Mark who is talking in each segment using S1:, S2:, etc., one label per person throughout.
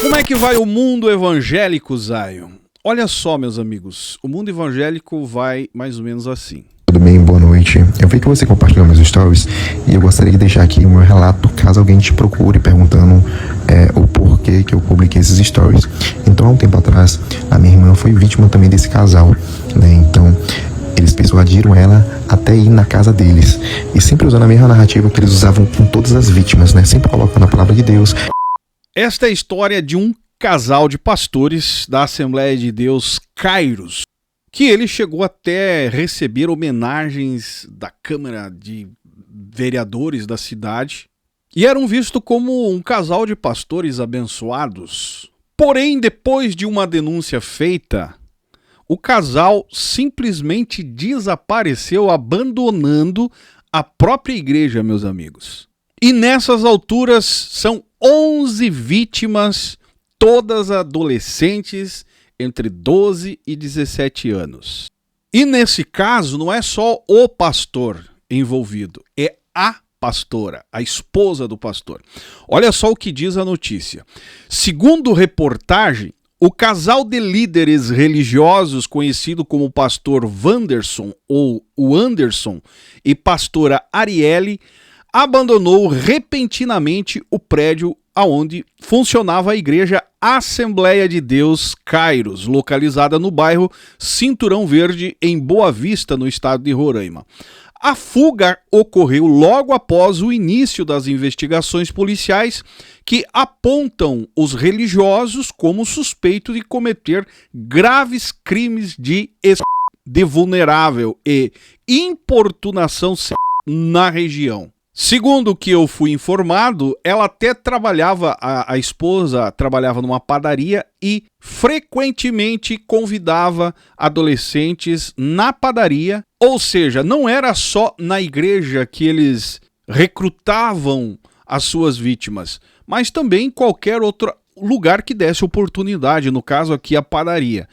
S1: Como é que vai o mundo evangélico, Zion? Olha só, meus amigos, o mundo evangélico vai mais ou menos assim.
S2: Tudo bem? Boa noite. Eu vi que você compartilhou meus stories e eu gostaria de deixar aqui o meu relato caso alguém te procure perguntando o porquê que eu publiquei esses stories. Então, há um tempo atrás, a minha irmã foi vítima também desse casal, né? Então, eles persuadiram ela até ir na casa deles. E sempre usando a mesma narrativa que eles usavam com todas as vítimas, né? Sempre colocando a palavra de Deus.
S1: Esta é a história de um casal de pastores da Assembleia de Deus Kairos, que ele chegou até receber homenagens da Câmara de Vereadores da cidade e eram vistos como um casal de pastores abençoados. Porém, depois de uma denúncia feita, o casal simplesmente desapareceu, abandonando a própria igreja, meus amigos. E nessas alturas são 11 vítimas, todas adolescentes entre 12 e 17 anos. E nesse caso não é só o pastor envolvido, é a pastora, a esposa do pastor. Olha só o que diz a notícia. Segundo reportagem, o casal de líderes religiosos conhecido como pastor Wanderson ou o Anderson e pastora Arielle abandonou repentinamente o prédio aonde funcionava a igreja Assembleia de Deus Kairos, localizada no bairro Cinturão Verde, em Boa Vista, no estado de Roraima. A fuga ocorreu logo após o início das investigações policiais que apontam os religiosos como suspeitos de cometer graves crimes de vulnerável e importunação na região. Segundo o que eu fui informado, ela até trabalhava, a esposa trabalhava numa padaria e frequentemente convidava adolescentes na padaria, ou seja, não era só na igreja que eles recrutavam as suas vítimas, mas também em qualquer outro lugar que desse oportunidade, no caso aqui a padaria.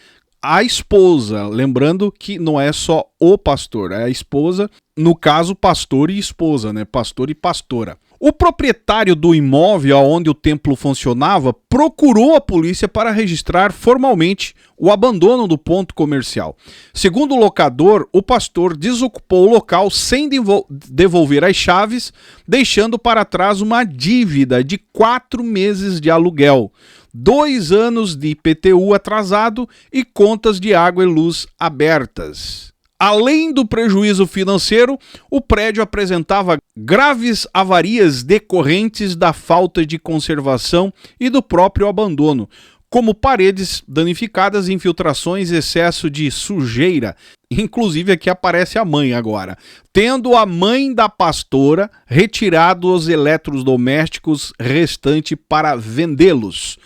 S1: A esposa, lembrando que não é só o pastor, é a esposa, no caso pastor e esposa, né? Pastor e pastora. O proprietário do imóvel onde o templo funcionava procurou a polícia para registrar formalmente o abandono do ponto comercial. Segundo o locador, o pastor desocupou o local sem devolver as chaves, deixando para trás uma dívida de 4 meses de aluguel, 2 anos de IPTU atrasado e contas de água e luz abertas. Além do prejuízo financeiro, o prédio apresentava graves avarias decorrentes da falta de conservação e do próprio abandono, como paredes danificadas, infiltrações, excesso de sujeira. Inclusive aqui aparece a mãe agora, tendo a mãe da pastora retirado os eletrodomésticos restantes para vendê-los.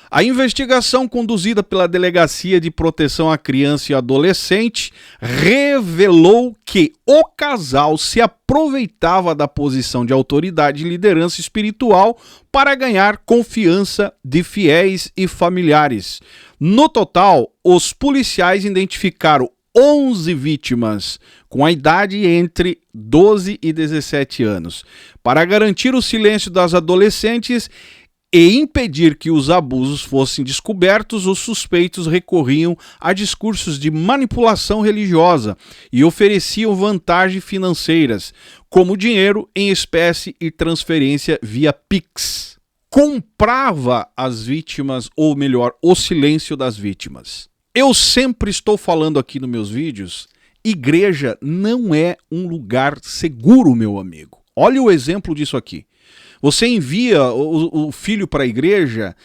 S1: A investigação conduzida pela Delegacia de Proteção à Criança e Adolescente revelou que o casal se aproveitava da posição de autoridade e liderança espiritual para ganhar confiança de fiéis e familiares. No total, os policiais identificaram 11 vítimas com a idade entre 12 e 17 anos. Para garantir o silêncio das adolescentes e impedir que os abusos fossem descobertos, os suspeitos recorriam a discursos de manipulação religiosa e ofereciam vantagens financeiras, como dinheiro em espécie e transferência via Pix. Comprava as vítimas, ou melhor, o silêncio das vítimas. Eu sempre estou falando aqui nos meus vídeos, igreja não é um lugar seguro, meu amigo. Olha o exemplo disso aqui. Você envia o filho para a igreja,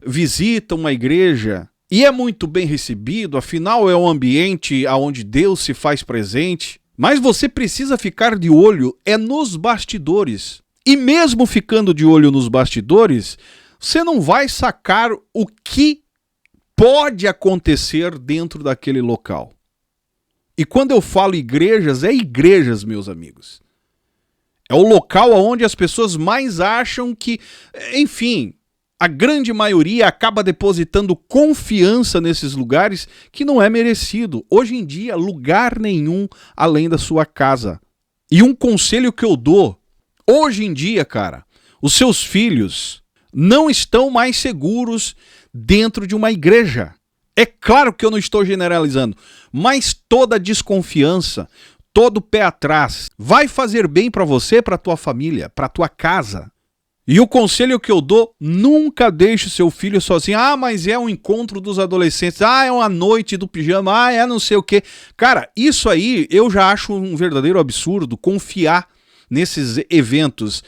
S1: visita uma igreja e é muito bem recebido, afinal é um ambiente onde Deus se faz presente, mas você precisa ficar de olho nos bastidores. E mesmo ficando de olho nos bastidores, você não vai sacar o que pode acontecer dentro daquele local. E quando eu falo igrejas, é igrejas, meus amigos. É o local onde as pessoas mais acham que, enfim, a grande maioria acaba depositando confiança nesses lugares que não é merecido. Hoje em dia, lugar nenhum além da sua casa. E um conselho que eu dou, hoje em dia, cara, os seus filhos não estão mais seguros dentro de uma igreja. É claro que eu não estou generalizando, mas toda desconfiança, todo pé atrás vai fazer bem para você, para tua família, para tua casa. E o conselho que eu dou, nunca deixe seu filho sozinho. Ah, mas é um encontro dos adolescentes. Ah, é uma noite do pijama. Ah, é não sei o quê. Cara, isso aí eu já acho um verdadeiro absurdo confiar nesses eventos.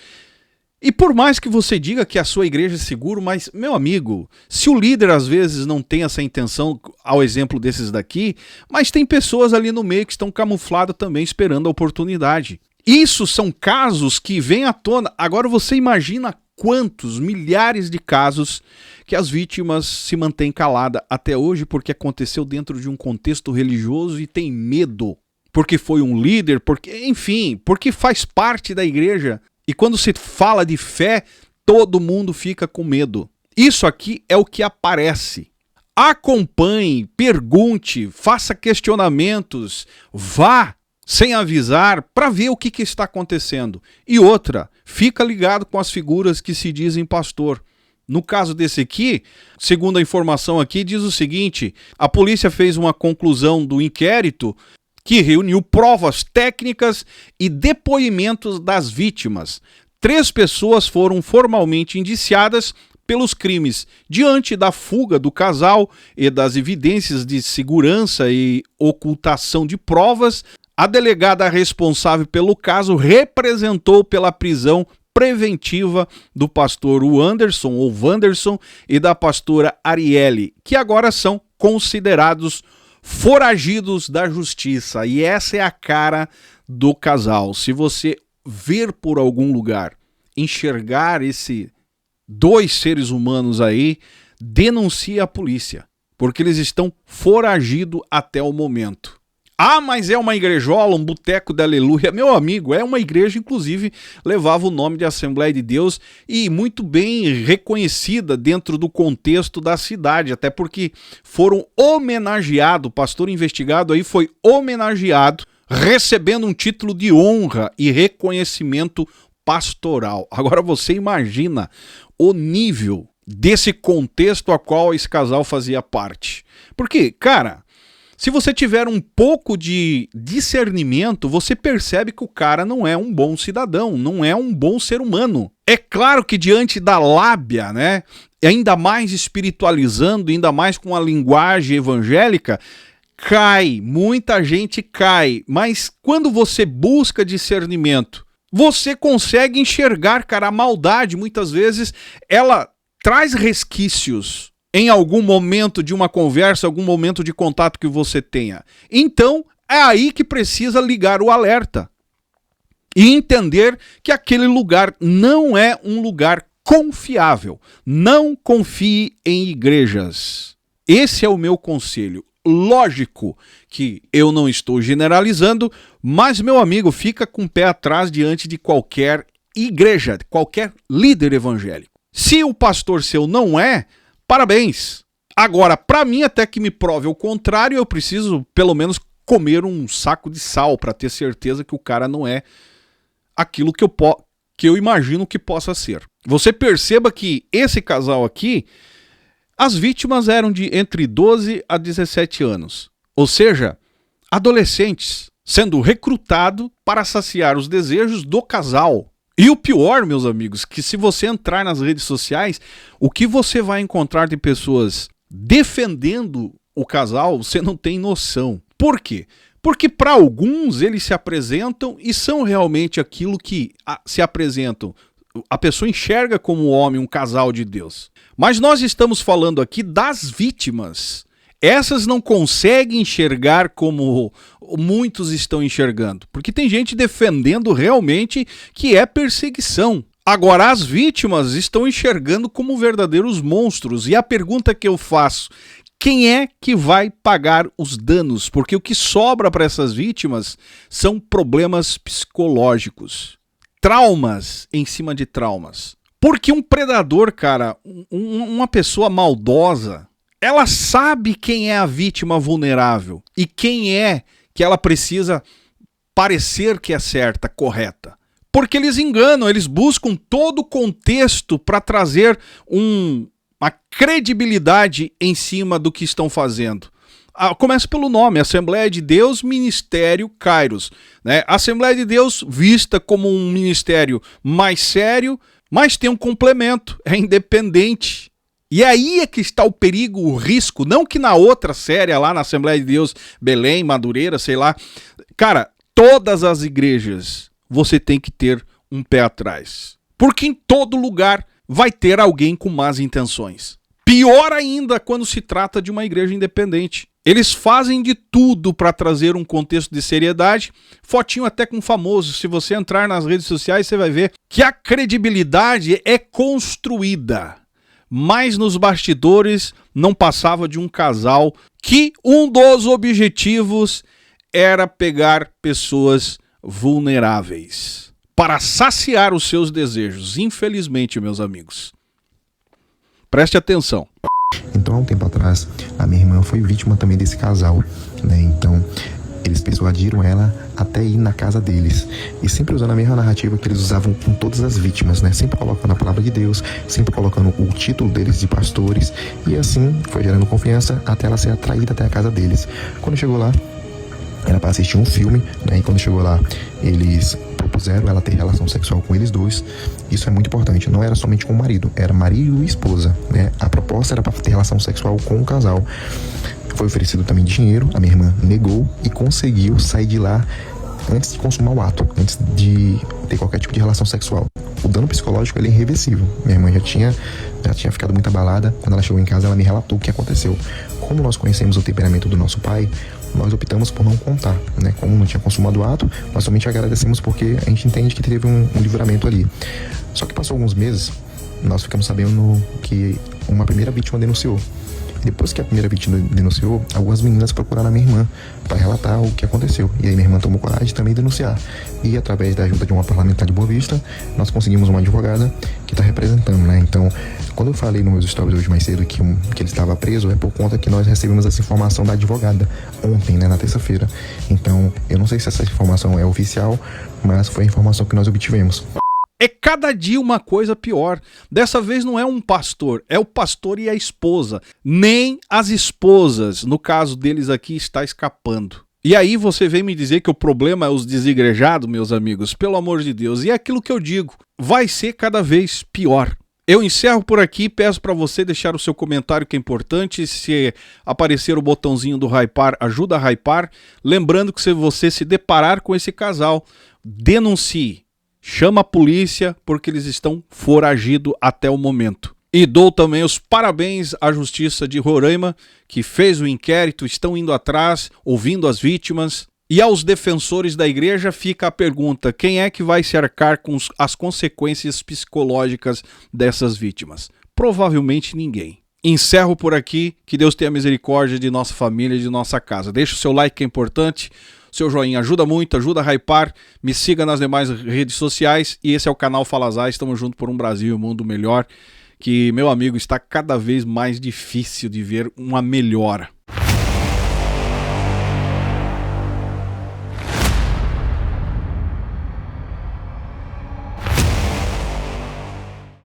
S1: E por mais que você diga que a sua igreja é seguro, mas, meu amigo, se o líder às vezes não tem essa intenção, ao exemplo desses daqui, mas tem pessoas ali no meio que estão camufladas também esperando a oportunidade. Isso são casos que vêm à tona. Agora você imagina quantos milhares de casos que as vítimas se mantêm caladas até hoje porque aconteceu dentro de um contexto religioso e tem medo. Porque foi um líder, porque, enfim, porque faz parte da igreja. E quando se fala de fé, todo mundo fica com medo. Isso aqui é o que aparece. Acompanhe, pergunte, faça questionamentos, vá sem avisar para ver o que está acontecendo. E outra, fica ligado com as figuras que se dizem pastor. No caso desse aqui, segundo a informação aqui, diz o seguinte: a polícia fez uma conclusão do inquérito que reuniu provas técnicas e depoimentos das vítimas. 3 pessoas foram formalmente indiciadas pelos crimes. Diante da fuga do casal e das evidências de segurança e ocultação de provas, a delegada responsável pelo caso representou pela prisão preventiva do pastor Wanderson ou Wanderson e da pastora Arielle, que agora são considerados foragidos da justiça. E essa é a cara do casal. Se você ver por algum lugar, enxergar esses 2 seres humanos aí, denuncie a polícia, porque eles estão foragidos até o momento. Ah, mas é uma igrejola, um boteco da aleluia. Meu amigo, é uma igreja, inclusive, levava o nome de Assembleia de Deus e muito bem reconhecida dentro do contexto da cidade, até porque foram homenageados, o pastor investigado aí foi homenageado, recebendo um título de honra e reconhecimento pastoral. Agora você imagina o nível desse contexto a qual esse casal fazia parte. Porque, cara, se você tiver um pouco de discernimento, você percebe que o cara não é um bom cidadão, não é um bom ser humano. É claro que diante da lábia, né, ainda mais espiritualizando, ainda mais com a linguagem evangélica, muita gente cai. Mas quando você busca discernimento, você consegue enxergar, cara, a maldade, muitas vezes, ela traz resquícios em algum momento de uma conversa, algum momento de contato que você tenha. Então, é aí que precisa ligar o alerta e entender que aquele lugar não é um lugar confiável. Não confie em igrejas. Esse é o meu conselho. Lógico que eu não estou generalizando, mas, meu amigo, fica com o pé atrás diante de qualquer igreja, de qualquer líder evangélico. Se o pastor seu não é, parabéns. Agora, para mim, até que me prove o contrário, eu preciso, pelo menos, comer um saco de sal para ter certeza que o cara não é aquilo que eu imagino que possa ser. Você perceba que esse casal aqui, as vítimas eram de entre 12 a 17 anos. Ou seja, adolescentes sendo recrutados para saciar os desejos do casal. E o pior, meus amigos, que se você entrar nas redes sociais, o que você vai encontrar de pessoas defendendo o casal, você não tem noção. Por quê? Porque para alguns eles se apresentam e são realmente aquilo que se apresentam. A pessoa enxerga como homem, um casal de Deus. Mas nós estamos falando aqui das vítimas. Essas não conseguem enxergar como muitos estão enxergando. Porque tem gente defendendo realmente que é perseguição. Agora, as vítimas estão enxergando como verdadeiros monstros. E a pergunta que eu faço: quem é que vai pagar os danos? Porque o que sobra para essas vítimas são problemas psicológicos. Traumas em cima de traumas. Porque um predador, cara, uma pessoa maldosa, ela sabe quem é a vítima vulnerável e quem é que ela precisa parecer que é certa, correta. Porque eles enganam, eles buscam todo o contexto para trazer uma credibilidade em cima do que estão fazendo. Começa pelo nome, Assembleia de Deus, Ministério Kairos, né? Assembleia de Deus vista como um ministério mais sério, mas tem um complemento, é independente. E aí é que está o perigo, o risco, não que na outra série lá na Assembleia de Deus, Belém, Madureira, sei lá. Cara, todas as igrejas você tem que ter um pé atrás. Porque em todo lugar vai ter alguém com más intenções. Pior ainda quando se trata de uma igreja independente. Eles fazem de tudo para trazer um contexto de seriedade, fotinho até com famoso. Se você entrar nas redes sociais, você vai ver que a credibilidade é construída. Mas nos bastidores não passava de um casal que um dos objetivos era pegar pessoas vulneráveis para saciar os seus desejos. Infelizmente, meus amigos. Preste atenção.
S2: Então, há um tempo atrás, a minha irmã foi vítima também desse casal, né? Então, eles persuadiram ela até ir na casa deles. E sempre usando a mesma narrativa que eles usavam com todas as vítimas, né? Sempre colocando a palavra de Deus, sempre colocando o título deles de pastores. E assim, foi gerando confiança até ela ser atraída até a casa deles. Quando chegou lá, era para assistir um filme, né? E quando chegou lá, eles propuseram ela ter relação sexual com eles dois. Isso é muito importante, não era somente com o marido, era marido e esposa, né? A proposta era para ter relação sexual com o casal. Foi oferecido também dinheiro, a minha irmã negou e conseguiu sair de lá antes de consumar o ato, antes de ter qualquer tipo de relação sexual. O dano psicológico ele é irreversível. Minha irmã já tinha ficado muito abalada. Quando ela chegou em casa, ela me relatou o que aconteceu. Como nós conhecemos o temperamento do nosso pai, nós optamos por não contar, né? Como não tinha consumado o ato, nós somente agradecemos porque a gente entende que teve um livramento ali. Só que passou alguns meses, nós ficamos sabendo que uma primeira vítima denunciou. Depois que a primeira vítima denunciou, algumas meninas procuraram a minha irmã para relatar o que aconteceu. E aí minha irmã tomou coragem de também denunciar. E através da ajuda de uma parlamentar de Boa Vista, nós conseguimos uma advogada que está representando, né? Então, quando eu falei nos meus stories hoje mais cedo que ele estava preso, é por conta que nós recebemos essa informação da advogada ontem, né, na terça-feira. Então, eu não sei se essa informação é oficial, mas foi a informação que nós obtivemos.
S1: É cada dia uma coisa pior. Dessa vez não é um pastor, é o pastor e a esposa. Nem as esposas, no caso deles aqui, está escapando. E aí você vem me dizer que o problema é os desigrejados, meus amigos? Pelo amor de Deus. E é aquilo que eu digo, vai ser cada vez pior. Eu encerro por aqui, peço para você deixar o seu comentário que é importante. Se aparecer o botãozinho do hypar, ajuda a hypar. Lembrando que se você se deparar com esse casal, denuncie. Chama a polícia porque eles estão foragidos até o momento. E dou também os parabéns à Justiça de Roraima, que fez o inquérito, estão indo atrás, ouvindo as vítimas. E aos defensores da igreja fica a pergunta, quem é que vai se arcar com as consequências psicológicas dessas vítimas? Provavelmente ninguém. Encerro por aqui, que Deus tenha misericórdia de nossa família e de nossa casa. Deixa o seu like que é importante. Seu joinha ajuda muito, ajuda a hypar, me siga nas demais redes sociais e esse é o canal Falazar, estamos juntos por um Brasil e um mundo melhor, que, meu amigo, está cada vez mais difícil de ver uma melhora.